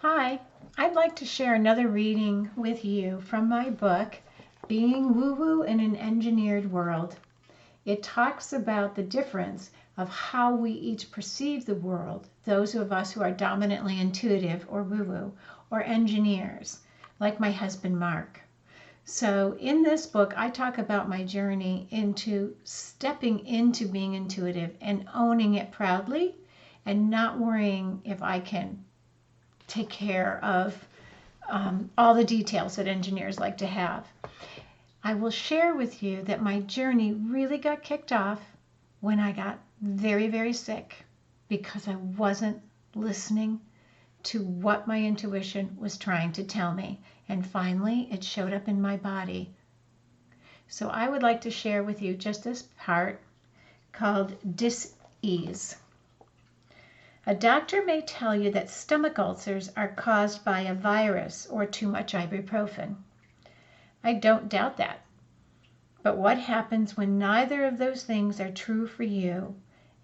Hi, I'd like to share another reading with you from my book, Being Woo-Woo in an Engineered World. It talks about the difference of how we each perceive the world, those of us who are dominantly intuitive or woo-woo, or engineers, like my husband Mark. So in this book, I talk about my journey into stepping into being intuitive and owning it proudly and not worrying if I can take care of all the details that engineers like to have. I will share with you that my journey really got kicked off when I got very, very sick because I wasn't listening to what my intuition was trying to tell me. And finally, it showed up in my body. So I would like to share with you just this part called dis-ease. A doctor may tell you that stomach ulcers are caused by a virus or too much ibuprofen. I don't doubt that. But what happens when neither of those things are true for you,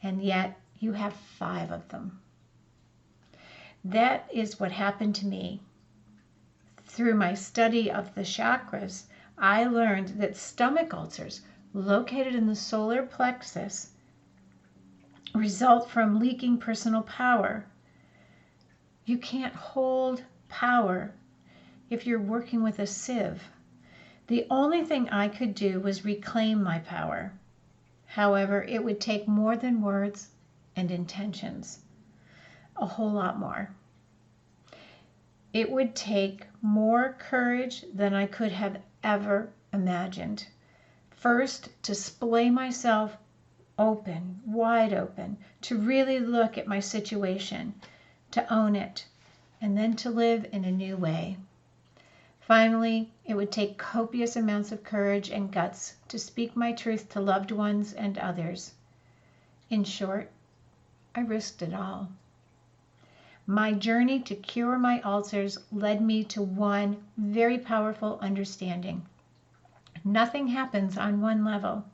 and yet you have 5 of them? That is what happened to me. Through my study of the chakras, I learned that stomach ulcers located in the solar plexus result from leaking personal power. You can't hold power if you're working with a sieve. The only thing I could do was reclaim my power. However, it would take more than words and intentions, a whole lot more. It would take more courage than I could have ever imagined. First, to splay myself open, wide open, to really look at my situation, to own it, and then to live in a new way. Finally, it would take copious amounts of courage and guts to speak my truth to loved ones and others. In short, I risked it all. My journey to cure my ulcers led me to one very powerful understanding. Nothing happens on one level.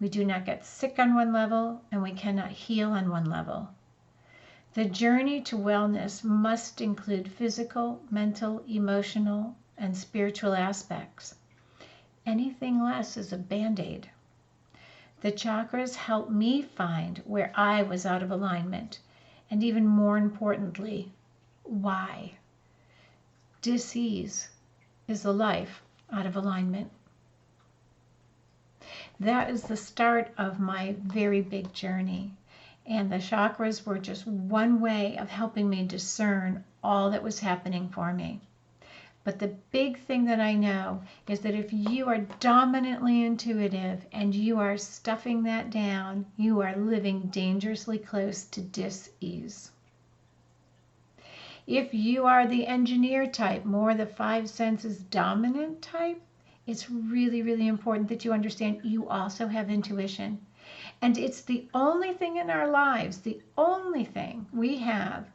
We do not get sick on one level, and we cannot heal on one level. The journey to wellness must include physical, mental, emotional, and spiritual aspects. Anything less is a band-aid. The chakras help me find where I was out of alignment, and even more importantly, why. Dis-ease is the life out of alignment. That is the start of my very big journey. And the chakras were just one way of helping me discern all that was happening for me. But the big thing that I know is that if you are dominantly intuitive and you are stuffing that down, you are living dangerously close to dis-ease. If you are the engineer type, more the 5 senses dominant type, it's really, really important that you understand you also have intuition. And it's the only thing in our lives, the only thing we have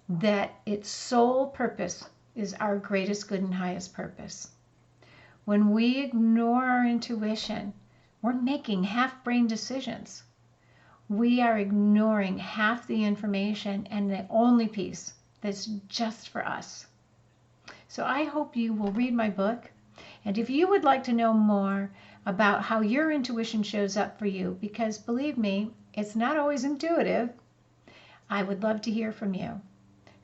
that its sole purpose is our greatest good and highest purpose. When we ignore our intuition, we're making half-brain decisions. We are ignoring half the information and the only piece that's just for us. So I hope you will read my book. And if you would like to know more about how your intuition shows up for you, because believe me, it's not always intuitive, I would love to hear from you.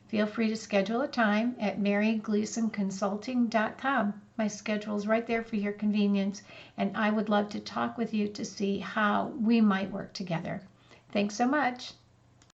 Feel free to schedule a time at marygleasonconsulting.com. My schedule is right there for your convenience, and I would love to talk with you to see how we might work together. Thanks so much.